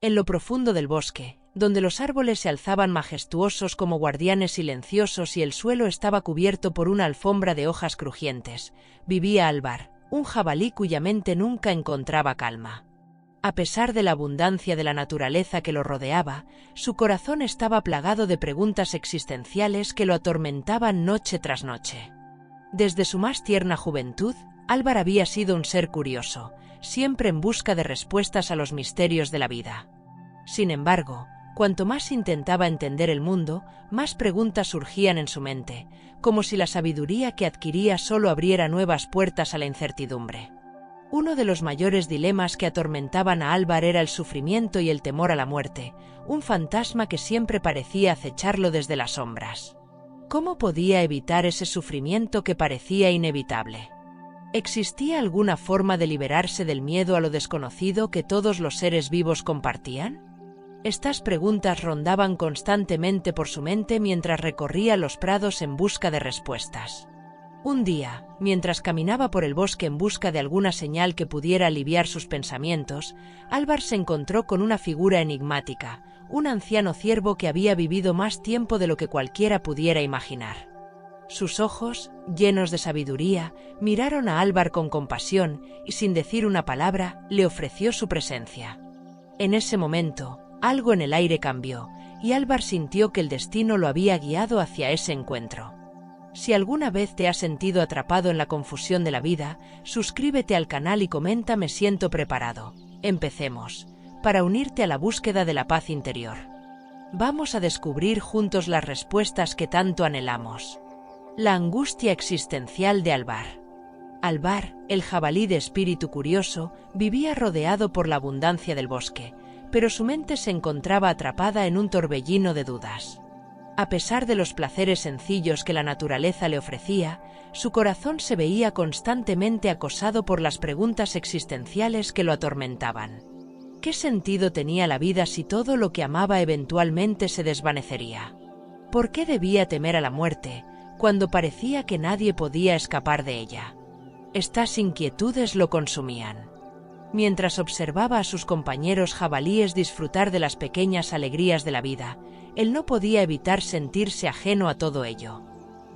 En lo profundo del bosque, donde los árboles se alzaban majestuosos como guardianes silenciosos y el suelo estaba cubierto por una alfombra de hojas crujientes, vivía Alvar, un jabalí cuya mente nunca encontraba calma. A pesar de la abundancia de la naturaleza que lo rodeaba, su corazón estaba plagado de preguntas existenciales que lo atormentaban noche tras noche. Desde su más tierna juventud, Alvar había sido un ser curioso, siempre en busca de respuestas a los misterios de la vida. Sin embargo, cuanto más intentaba entender el mundo, más preguntas surgían en su mente, como si la sabiduría que adquiría solo abriera nuevas puertas a la incertidumbre. Uno de los mayores dilemas que atormentaban a Alvar era el sufrimiento y el temor a la muerte, un fantasma que siempre parecía acecharlo desde las sombras. ¿Cómo podía evitar ese sufrimiento que parecía inevitable? ¿Existía alguna forma de liberarse del miedo a lo desconocido que todos los seres vivos compartían? Estas preguntas rondaban constantemente por su mente mientras recorría los prados en busca de respuestas. Un día, mientras caminaba por el bosque en busca de alguna señal que pudiera aliviar sus pensamientos, Alvar se encontró con una figura enigmática, un anciano ciervo que había vivido más tiempo de lo que cualquiera pudiera imaginar. Sus ojos, llenos de sabiduría, miraron a Alvar con compasión y sin decir una palabra, le ofreció su presencia. En ese momento, algo en el aire cambió, y Alvar sintió que el destino lo había guiado hacia ese encuentro. Si alguna vez te has sentido atrapado en la confusión de la vida, suscríbete al canal y comenta "Me siento preparado". Empecemos, para unirte a la búsqueda de la paz interior. Vamos a descubrir juntos las respuestas que tanto anhelamos. La angustia existencial de Alvar. Alvar, el jabalí de espíritu curioso, vivía rodeado por la abundancia del bosque, pero su mente se encontraba atrapada en un torbellino de dudas. A pesar de los placeres sencillos que la naturaleza le ofrecía, su corazón se veía constantemente acosado por las preguntas existenciales que lo atormentaban. ¿Qué sentido tenía la vida si todo lo que amaba eventualmente se desvanecería? ¿Por qué debía temer a la muerte, cuando parecía que nadie podía escapar de ella? Estas inquietudes lo consumían. Mientras observaba a sus compañeros jabalíes disfrutar de las pequeñas alegrías de la vida, él no podía evitar sentirse ajeno a todo ello.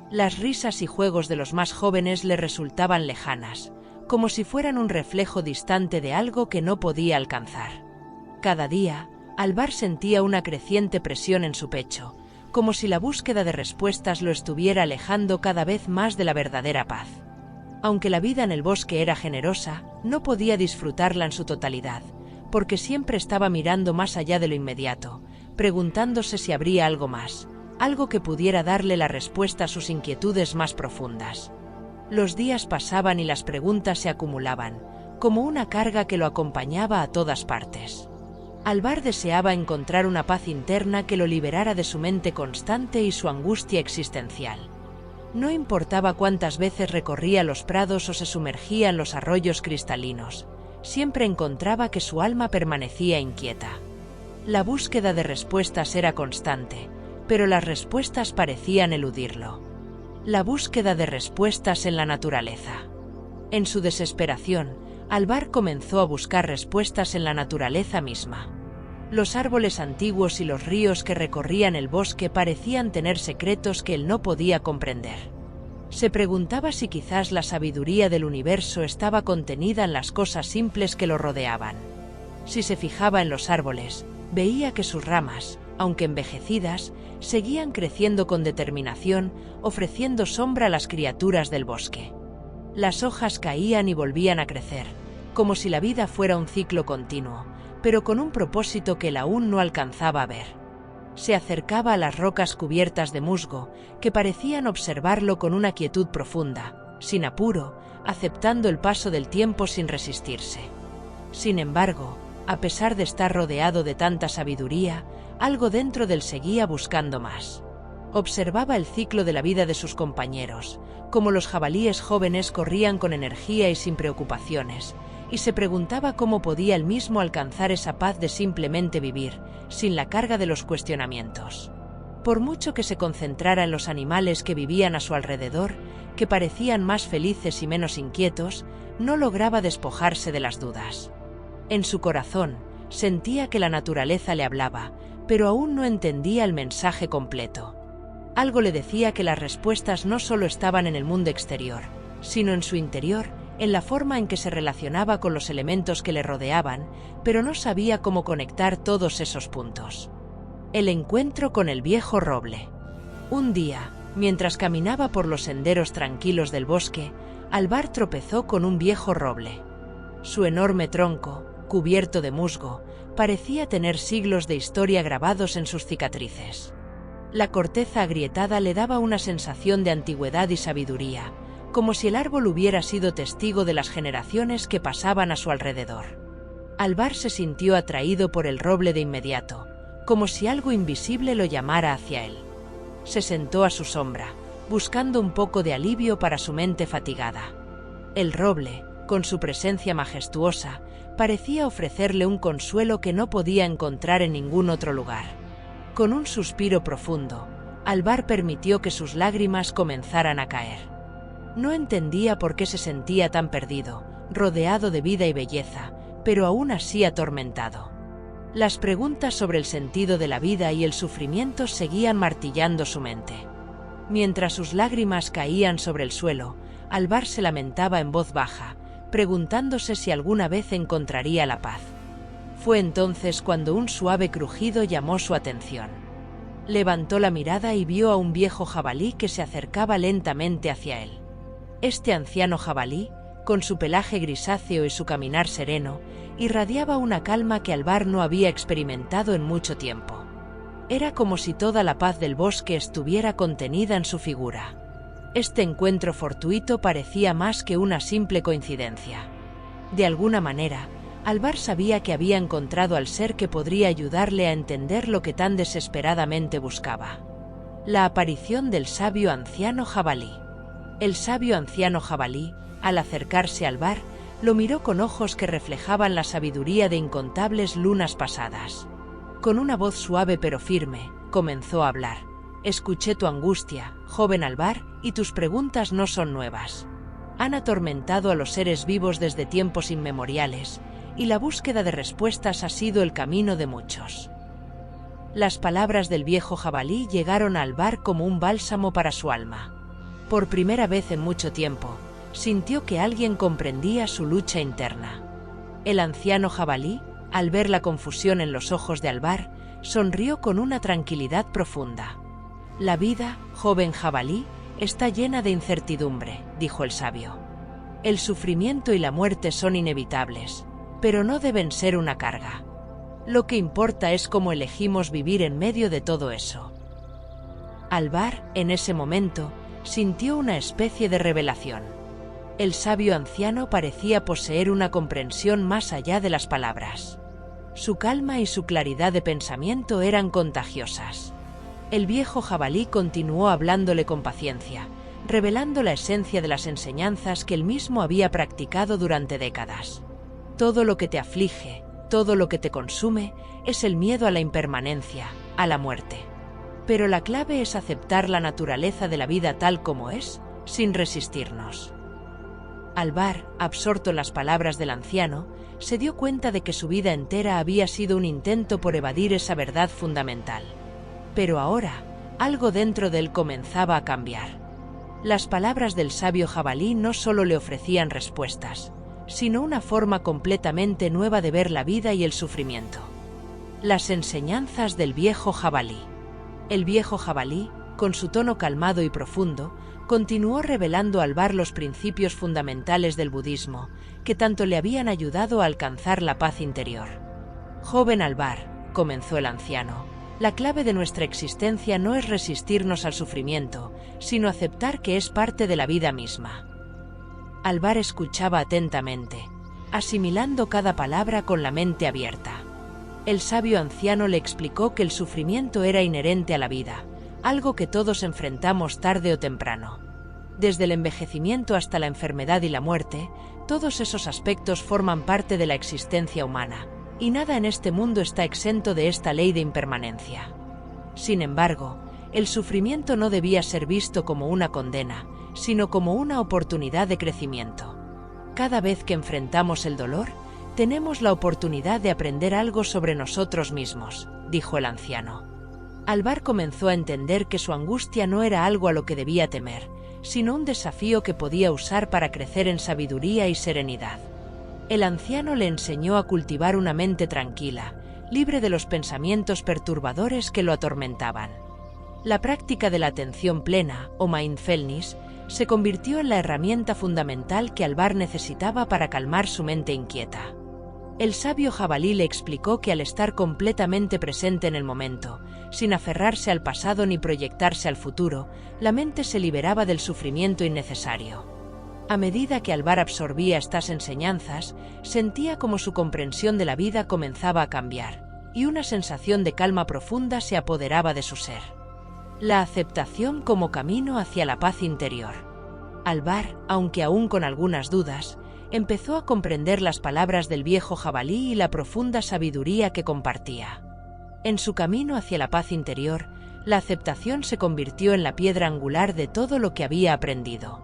Las risas y juegos de los más jóvenes le resultaban lejanas, como si fueran un reflejo distante de algo que no podía alcanzar. Cada día, Alvar sentía una creciente presión en su pecho, como si la búsqueda de respuestas lo estuviera alejando cada vez más de la verdadera paz. Aunque la vida en el bosque era generosa, no podía disfrutarla en su totalidad, porque siempre estaba mirando más allá de lo inmediato, preguntándose si habría algo más, algo que pudiera darle la respuesta a sus inquietudes más profundas. Los días pasaban y las preguntas se acumulaban, como una carga que lo acompañaba a todas partes. Alvar deseaba encontrar una paz interna que lo liberara de su mente constante y su angustia existencial. No importaba cuántas veces recorría los prados o se sumergía en los arroyos cristalinos, siempre encontraba que su alma permanecía inquieta. La búsqueda de respuestas era constante, pero las respuestas parecían eludirlo. La búsqueda de respuestas en la naturaleza. En su desesperación, Alvar comenzó a buscar respuestas en la naturaleza misma. Los árboles antiguos y los ríos que recorrían el bosque parecían tener secretos que él no podía comprender. Se preguntaba si quizás la sabiduría del universo estaba contenida en las cosas simples que lo rodeaban. Si se fijaba en los árboles, veía que sus ramas, aunque envejecidas, seguían creciendo con determinación, ofreciendo sombra a las criaturas del bosque. Las hojas caían y volvían a crecer, como si la vida fuera un ciclo continuo, pero con un propósito que él aún no alcanzaba a ver. Se acercaba a las rocas cubiertas de musgo, que parecían observarlo con una quietud profunda, sin apuro, aceptando el paso del tiempo sin resistirse. Sin embargo, a pesar de estar rodeado de tanta sabiduría, algo dentro de él seguía buscando más. Observaba el ciclo de la vida de sus compañeros, como los jabalíes jóvenes corrían con energía y sin preocupaciones, y se preguntaba cómo podía él mismo alcanzar esa paz de simplemente vivir, sin la carga de los cuestionamientos. Por mucho que se concentrara en los animales que vivían a su alrededor, que parecían más felices y menos inquietos, no lograba despojarse de las dudas. En su corazón, Sentía que la naturaleza le hablaba, pero aún no entendía el mensaje completo. Algo le decía que las respuestas no solo estaban en el mundo exterior, sino en su interior, en la forma en que se relacionaba con los elementos que le rodeaban, pero no sabía cómo conectar todos esos puntos. El encuentro con el viejo roble. Un día, mientras caminaba por los senderos tranquilos del bosque, Alvar tropezó con un viejo roble. Su enorme tronco, cubierto de musgo, parecía tener siglos de historia grabados en sus cicatrices. La corteza agrietada le daba una sensación de antigüedad y sabiduría, como si el árbol hubiera sido testigo de las generaciones que pasaban a su alrededor. Alvar se sintió atraído por el roble de inmediato, como si algo invisible lo llamara hacia él. Se sentó a su sombra, buscando un poco de alivio para su mente fatigada. El roble, con su presencia majestuosa, parecía ofrecerle un consuelo que no podía encontrar en ningún otro lugar. Con un suspiro profundo, Alvar permitió que sus lágrimas comenzaran a caer. No entendía por qué se sentía tan perdido, rodeado de vida y belleza, pero aún así atormentado. Las preguntas sobre el sentido de la vida y el sufrimiento seguían martillando su mente. Mientras sus lágrimas caían sobre el suelo, Alvar se lamentaba en voz baja, preguntándose si alguna vez encontraría la paz. Fue entonces cuando un suave crujido llamó su atención. Levantó la mirada y vio a un viejo jabalí que se acercaba lentamente hacia él. Este anciano jabalí, con su pelaje grisáceo y su caminar sereno, irradiaba una calma que Alvar no había experimentado en mucho tiempo. Era como si toda la paz del bosque estuviera contenida en su figura. Este encuentro fortuito parecía más que una simple coincidencia. De alguna manera, Alvar sabía que había encontrado al ser que podría ayudarle a entender lo que tan desesperadamente buscaba. La aparición del sabio anciano jabalí. El sabio anciano jabalí, al acercarse a Alvar, lo miró con ojos que reflejaban la sabiduría de incontables lunas pasadas. Con una voz suave pero firme, comenzó a hablar. Escuché tu angustia, joven Alvar, y tus preguntas no son nuevas. Han atormentado a los seres vivos desde tiempos inmemoriales, y la búsqueda de respuestas ha sido el camino de muchos. Las palabras del viejo jabalí llegaron a Alvar como un bálsamo para su alma. Por primera vez en mucho tiempo, sintió que alguien comprendía su lucha interna. El anciano jabalí, al ver la confusión en los ojos de Alvar, sonrió con una tranquilidad profunda. La vida, joven jabalí, está llena de incertidumbre, dijo el sabio. El sufrimiento y la muerte son inevitables, pero no deben ser una carga. Lo que importa es cómo elegimos vivir en medio de todo eso. Alvar, en ese momento, sintió una especie de revelación. El sabio anciano parecía poseer una comprensión más allá de las palabras. Su calma y su claridad de pensamiento eran contagiosas. El viejo jabalí continuó hablándole con paciencia, revelando la esencia de las enseñanzas que él mismo había practicado durante décadas. Todo lo que te aflige, todo lo que te consume, es el miedo a la impermanencia, a la muerte. Pero la clave es aceptar la naturaleza de la vida tal como es, sin resistirnos. Alvar, absorto en las palabras del anciano, se dio cuenta de que su vida entera había sido un intento por evadir esa verdad fundamental. Pero ahora, algo dentro de él comenzaba a cambiar. Las palabras del sabio jabalí no solo le ofrecían respuestas, sino una forma completamente nueva de ver la vida y el sufrimiento. Las enseñanzas del viejo jabalí. El viejo jabalí, con su tono calmado y profundo, continuó revelando a Alvar los principios fundamentales del budismo, que tanto le habían ayudado a alcanzar la paz interior. Joven Alvar, comenzó el anciano, la clave de nuestra existencia no es resistirnos al sufrimiento, sino aceptar que es parte de la vida misma. Alvar escuchaba atentamente, asimilando cada palabra con la mente abierta. El sabio anciano le explicó que el sufrimiento era inherente a la vida, algo que todos enfrentamos tarde o temprano. Desde el envejecimiento hasta la enfermedad y la muerte, todos esos aspectos forman parte de la existencia humana, y nada en este mundo está exento de esta ley de impermanencia. Sin embargo, el sufrimiento no debía ser visto como una condena, sino como una oportunidad de crecimiento. Cada vez que enfrentamos el dolor, Tenemos la oportunidad de aprender algo sobre nosotros mismos, dijo el anciano. Alvar comenzó a entender que su angustia no era algo a lo que debía temer, sino un desafío que podía usar para crecer en sabiduría y serenidad. El anciano le enseñó a cultivar una mente tranquila, libre de los pensamientos perturbadores que lo atormentaban. La práctica de la atención plena, o mindfulness, se convirtió en la herramienta fundamental que Alvar necesitaba para calmar su mente inquieta. El sabio jabalí le explicó que al estar completamente presente en el momento, sin aferrarse al pasado ni proyectarse al futuro, la mente se liberaba del sufrimiento innecesario. A medida que Alvar absorbía estas enseñanzas, sentía como su comprensión de la vida comenzaba a cambiar, y una sensación de calma profunda se apoderaba de su ser. La aceptación como camino hacia la paz interior. Alvar, aunque aún con algunas dudas, empezó a comprender las palabras del viejo jabalí y la profunda sabiduría que compartía. En su camino hacia la paz interior, la aceptación se convirtió en la piedra angular de todo lo que había aprendido.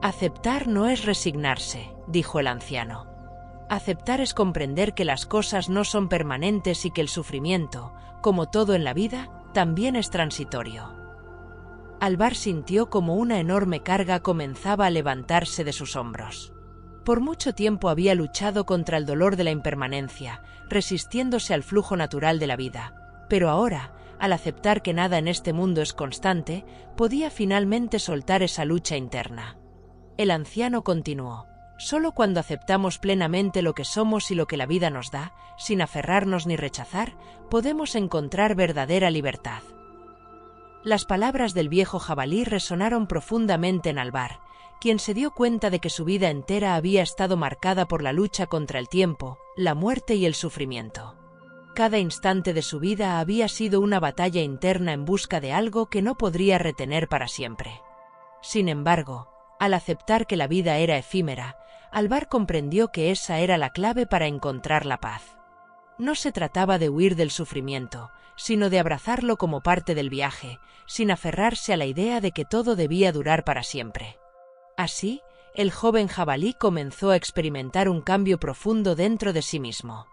Aceptar no es resignarse, dijo el anciano. Aceptar es comprender que las cosas no son permanentes y que el sufrimiento, como todo en la vida, también es transitorio. Alvar sintió como una enorme carga comenzaba a levantarse de sus hombros. Por mucho tiempo había luchado contra el dolor de la impermanencia, resistiéndose al flujo natural de la vida, pero ahora, al aceptar que nada en este mundo es constante, podía finalmente soltar esa lucha interna. El anciano continuó: solo cuando aceptamos plenamente lo que somos y lo que la vida nos da, sin aferrarnos ni rechazar, podemos encontrar verdadera libertad. Las palabras del viejo jabalí resonaron profundamente en Alvar, quien se dio cuenta de que su vida entera había estado marcada por la lucha contra el tiempo, la muerte y el sufrimiento. Cada instante de su vida había sido una batalla interna en busca de algo que no podría retener para siempre. Sin embargo, al aceptar que la vida era efímera, Alvar comprendió que esa era la clave para encontrar la paz. No se trataba de huir del sufrimiento, sino de abrazarlo como parte del viaje, sin aferrarse a la idea de que todo debía durar para siempre. Así, el joven jabalí comenzó a experimentar un cambio profundo dentro de sí mismo.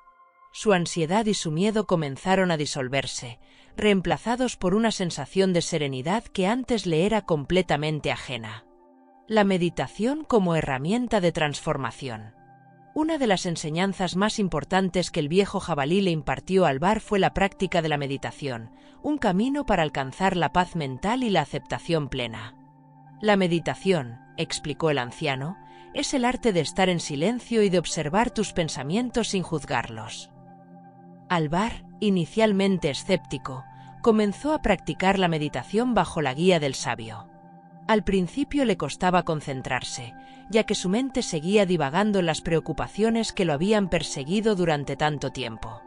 Su ansiedad y su miedo comenzaron a disolverse, reemplazados por una sensación de serenidad que antes le era completamente ajena. La meditación como herramienta de transformación. Una de las enseñanzas más importantes que el viejo jabalí le impartió a Alvar fue la práctica de la meditación, un camino para alcanzar la paz mental y la aceptación plena. La meditación, explicó el anciano, es el arte de estar en silencio y de observar tus pensamientos sin juzgarlos. Alvar, inicialmente escéptico, comenzó a practicar la meditación bajo la guía del sabio. Al principio le costaba concentrarse, ya que su mente seguía divagando en las preocupaciones que lo habían perseguido durante tanto tiempo.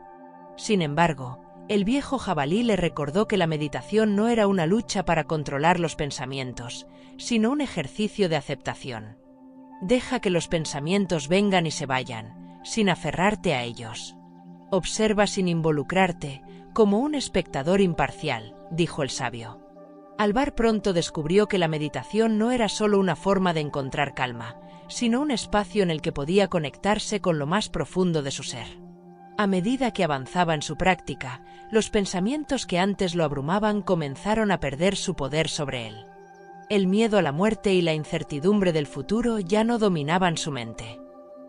Sin embargo, el viejo jabalí le recordó que la meditación no era una lucha para controlar los pensamientos, sino un ejercicio de aceptación. Deja que los pensamientos vengan y se vayan, sin aferrarte a ellos. Observa sin involucrarte, como un espectador imparcial, dijo el sabio. Alvar pronto descubrió que la meditación no era solo una forma de encontrar calma, sino un espacio en el que podía conectarse con lo más profundo de su ser. A medida que avanzaba en su práctica, los pensamientos que antes lo abrumaban comenzaron a perder su poder sobre él. El miedo a la muerte y la incertidumbre del futuro ya no dominaban su mente.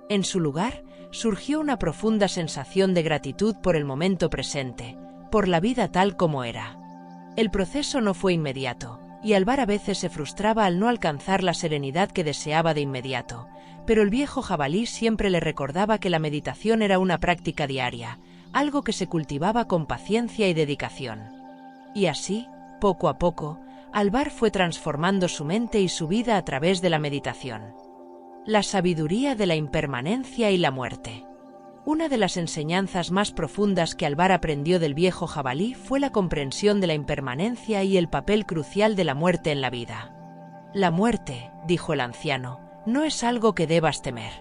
En su lugar, surgió una profunda sensación de gratitud por el momento presente, por la vida tal como era. El proceso no fue inmediato, y Alvar a veces se frustraba al no alcanzar la serenidad que deseaba de inmediato, pero el viejo jabalí siempre le recordaba que la meditación era una práctica diaria, algo que se cultivaba con paciencia y dedicación. Y así, poco a poco, Alvar fue transformando su mente y su vida a través de la meditación. La sabiduría de la impermanencia y la muerte. Una de las enseñanzas más profundas que Alvar aprendió del viejo jabalí fue la comprensión de la impermanencia y el papel crucial de la muerte en la vida. La muerte, dijo el anciano, no es algo que debas temer.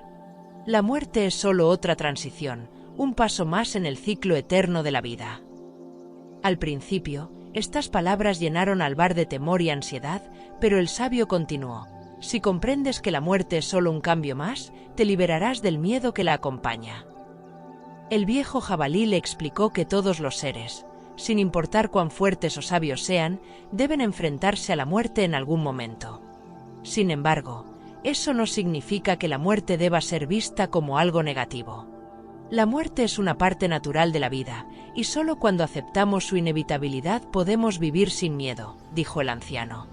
La muerte es solo otra transición, un paso más en el ciclo eterno de la vida. Al principio, estas palabras llenaron a Alvar de temor y ansiedad, pero el sabio continuó: si comprendes que la muerte es solo un cambio más, te liberarás del miedo que la acompaña. El viejo jabalí le explicó que todos los seres, sin importar cuán fuertes o sabios sean, deben enfrentarse a la muerte en algún momento. Sin embargo, eso no significa que la muerte deba ser vista como algo negativo. La muerte es una parte natural de la vida, y solo cuando aceptamos su inevitabilidad podemos vivir sin miedo, dijo el anciano.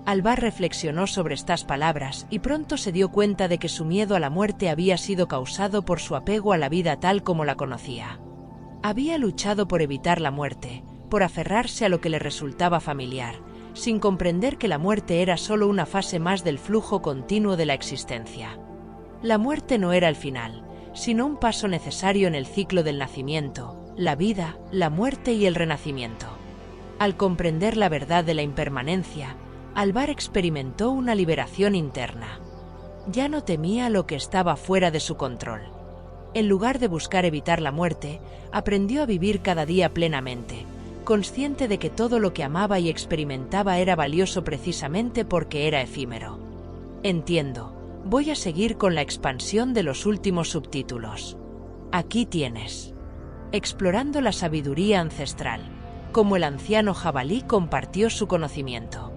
Alvar reflexionó sobre estas palabras y pronto se dio cuenta de que su miedo a la muerte había sido causado por su apego a la vida tal como la conocía. Había luchado por evitar la muerte, por aferrarse a lo que le resultaba familiar, sin comprender que la muerte era solo una fase más del flujo continuo de la existencia. La muerte no era el final, sino un paso necesario en el ciclo del nacimiento, la vida, la muerte y el renacimiento. Al comprender la verdad de la impermanencia, Alvar experimentó una liberación interna. Ya no temía lo que estaba fuera de su control. En lugar de buscar evitar la muerte, aprendió a vivir cada día plenamente, consciente de que todo lo que amaba y experimentaba era valioso precisamente porque era efímero. Entiendo. Voy a seguir con la expansión de los últimos subtítulos. Aquí tienes. Explorando la sabiduría ancestral, cómo el anciano jabalí compartió su conocimiento.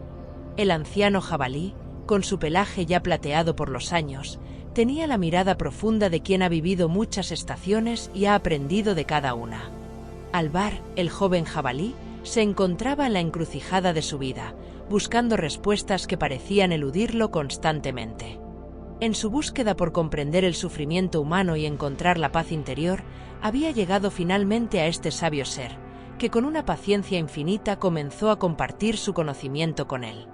El anciano jabalí, con su pelaje ya plateado por los años, tenía la mirada profunda de quien ha vivido muchas estaciones y ha aprendido de cada una. Alvar, el joven jabalí, se encontraba en la encrucijada de su vida, buscando respuestas que parecían eludirlo constantemente. En su búsqueda por comprender el sufrimiento humano y encontrar la paz interior, había llegado finalmente a este sabio ser, que con una paciencia infinita comenzó a compartir su conocimiento con él.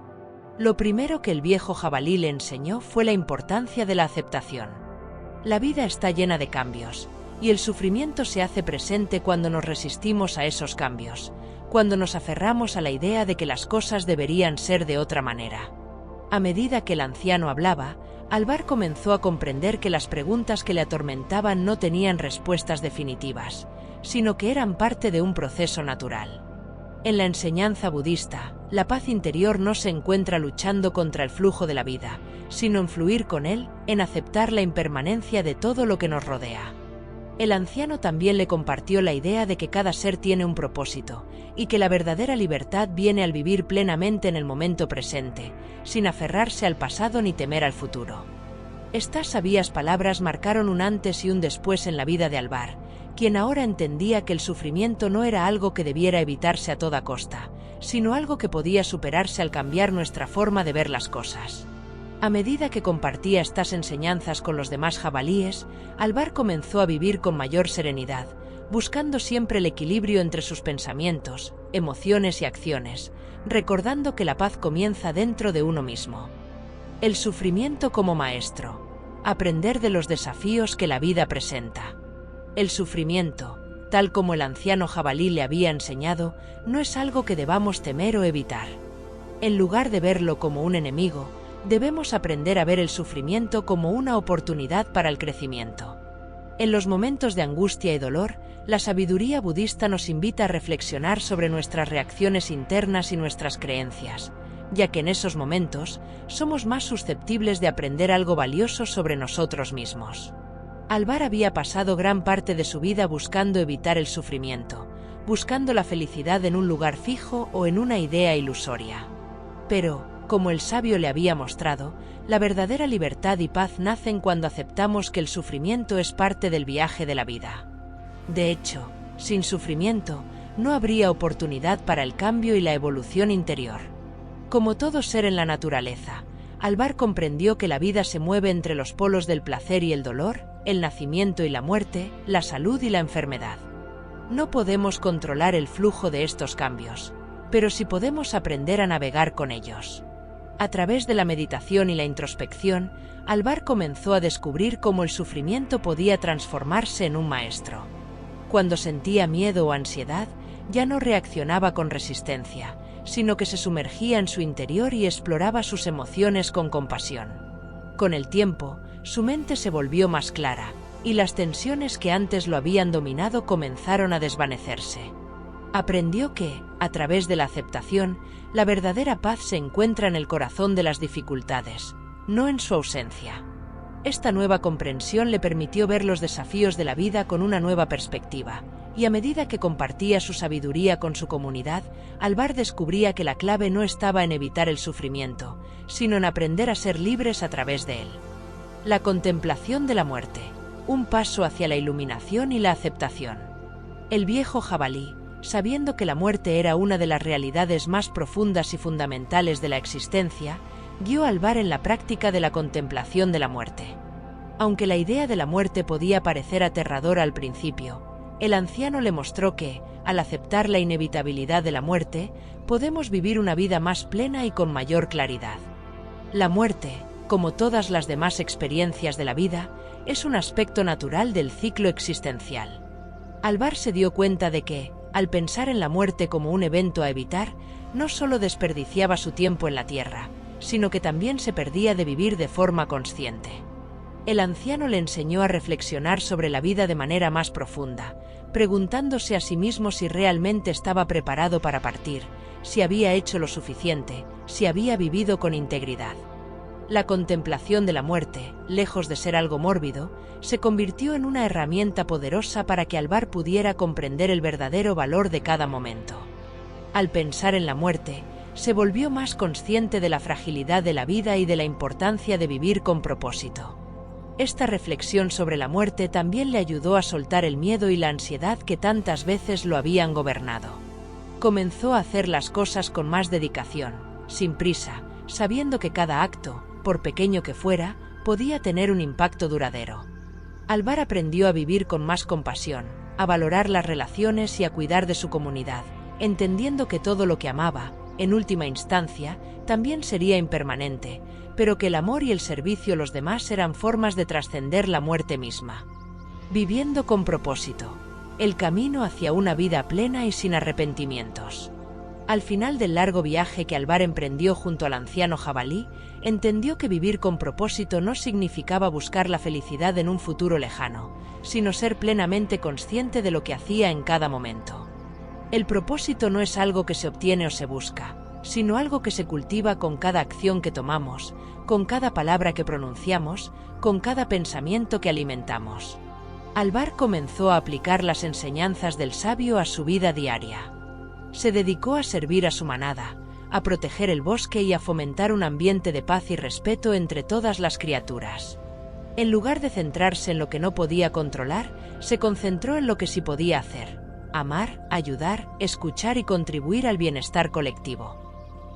Lo primero que el viejo jabalí le enseñó fue la importancia de la aceptación. La vida está llena de cambios, y el sufrimiento se hace presente cuando nos resistimos a esos cambios, cuando nos aferramos a la idea de que las cosas deberían ser de otra manera. A medida que el anciano hablaba, Alvar comenzó a comprender que las preguntas que le atormentaban no tenían respuestas definitivas, sino que eran parte de un proceso natural. En la enseñanza budista, la paz interior no se encuentra luchando contra el flujo de la vida, sino en fluir con él, en aceptar la impermanencia de todo lo que nos rodea. El anciano también le compartió la idea de que cada ser tiene un propósito, y que la verdadera libertad viene al vivir plenamente en el momento presente, sin aferrarse al pasado ni temer al futuro. Estas sabias palabras marcaron un antes y un después en la vida de Alvar, quien ahora entendía que el sufrimiento no era algo que debiera evitarse a toda costa, sino algo que podía superarse al cambiar nuestra forma de ver las cosas. A medida que compartía estas enseñanzas con los demás jabalíes, Alvar comenzó a vivir con mayor serenidad, buscando siempre el equilibrio entre sus pensamientos, emociones y acciones, recordando que la paz comienza dentro de uno mismo. El sufrimiento como maestro. Aprender de los desafíos que la vida presenta. El sufrimiento, tal como el anciano jabalí le había enseñado, no es algo que debamos temer o evitar. En lugar de verlo como un enemigo, debemos aprender a ver el sufrimiento como una oportunidad para el crecimiento. En los momentos de angustia y dolor, la sabiduría budista nos invita a reflexionar sobre nuestras reacciones internas y nuestras creencias, ya que en esos momentos somos más susceptibles de aprender algo valioso sobre nosotros mismos. Alvar había pasado gran parte de su vida buscando evitar el sufrimiento, buscando la felicidad en un lugar fijo o en una idea ilusoria. Pero, como el sabio le había mostrado, la verdadera libertad y paz nacen cuando aceptamos que el sufrimiento es parte del viaje de la vida. De hecho, sin sufrimiento, no habría oportunidad para el cambio y la evolución interior. Como todo ser en la naturaleza, Alvar comprendió que la vida se mueve entre los polos del placer y el dolor, el nacimiento y la muerte, la salud y la enfermedad. No podemos controlar el flujo de estos cambios, pero sí podemos aprender a navegar con ellos. A través de la meditación y la introspección, Alvar comenzó a descubrir cómo el sufrimiento podía transformarse en un maestro. Cuando sentía miedo o ansiedad, ya no reaccionaba con resistencia, sino que se sumergía en su interior y exploraba sus emociones con compasión. Con el tiempo, su mente se volvió más clara, y las tensiones que antes lo habían dominado comenzaron a desvanecerse. Aprendió que, a través de la aceptación, la verdadera paz se encuentra en el corazón de las dificultades, no en su ausencia. Esta nueva comprensión le permitió ver los desafíos de la vida con una nueva perspectiva, y a medida que compartía su sabiduría con su comunidad, Alvar descubría que la clave no estaba en evitar el sufrimiento, sino en aprender a ser libres a través de él. La contemplación de la muerte, un paso hacia la iluminación y la aceptación. El viejo jabalí, sabiendo que la muerte era una de las realidades más profundas y fundamentales de la existencia, guió a Alvar en la práctica de la contemplación de la muerte. Aunque la idea de la muerte podía parecer aterradora al principio, el anciano le mostró que, al aceptar la inevitabilidad de la muerte, podemos vivir una vida más plena y con mayor claridad. La muerte, como todas las demás experiencias de la vida, es un aspecto natural del ciclo existencial. Alvar se dio cuenta de que, al pensar en la muerte como un evento a evitar, no solo desperdiciaba su tiempo en la tierra, sino que también se perdía de vivir de forma consciente. El anciano le enseñó a reflexionar sobre la vida de manera más profunda, preguntándose a sí mismo si realmente estaba preparado para partir, si había hecho lo suficiente, si había vivido con integridad. La contemplación de la muerte, lejos de ser algo mórbido, se convirtió en una herramienta poderosa para que Alvar pudiera comprender el verdadero valor de cada momento. Al pensar en la muerte, se volvió más consciente de la fragilidad de la vida y de la importancia de vivir con propósito. Esta reflexión sobre la muerte también le ayudó a soltar el miedo y la ansiedad que tantas veces lo habían gobernado. Comenzó a hacer las cosas con más dedicación, sin prisa, sabiendo que cada acto, por pequeño que fuera, podía tener un impacto duradero. Alvar aprendió a vivir con más compasión, a valorar las relaciones y a cuidar de su comunidad, entendiendo que todo lo que amaba, en última instancia, también sería impermanente, pero que el amor y el servicio a los demás eran formas de trascender la muerte misma. Viviendo con propósito, el camino hacia una vida plena y sin arrepentimientos. Al final del largo viaje que Alvar emprendió junto al anciano jabalí, entendió que vivir con propósito no significaba buscar la felicidad en un futuro lejano, sino ser plenamente consciente de lo que hacía en cada momento. El propósito no es algo que se obtiene o se busca, sino algo que se cultiva con cada acción que tomamos, con cada palabra que pronunciamos, con cada pensamiento que alimentamos. Alvar comenzó a aplicar las enseñanzas del sabio a su vida diaria. Se dedicó a servir a su manada, a proteger el bosque y a fomentar un ambiente de paz y respeto entre todas las criaturas. En lugar de centrarse en lo que no podía controlar, se concentró en lo que sí podía hacer: amar, ayudar, escuchar y contribuir al bienestar colectivo.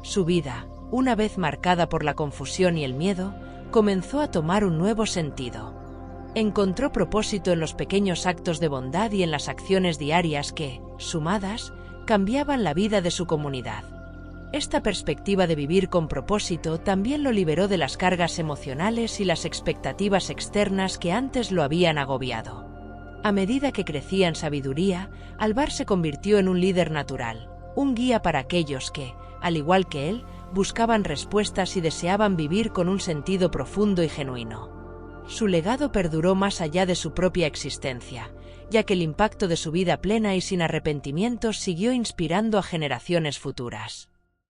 Su vida, una vez marcada por la confusión y el miedo, comenzó a tomar un nuevo sentido. Encontró propósito en los pequeños actos de bondad y en las acciones diarias que, sumadas, cambiaban la vida de su comunidad. Esta perspectiva de vivir con propósito también lo liberó de las cargas emocionales y las expectativas externas que antes lo habían agobiado. A medida que crecía en sabiduría, Alvar se convirtió en un líder natural, un guía para aquellos que, al igual que él, buscaban respuestas y deseaban vivir con un sentido profundo y genuino. Su legado perduró más allá de su propia existencia, ya que el impacto de su vida plena y sin arrepentimientos siguió inspirando a generaciones futuras.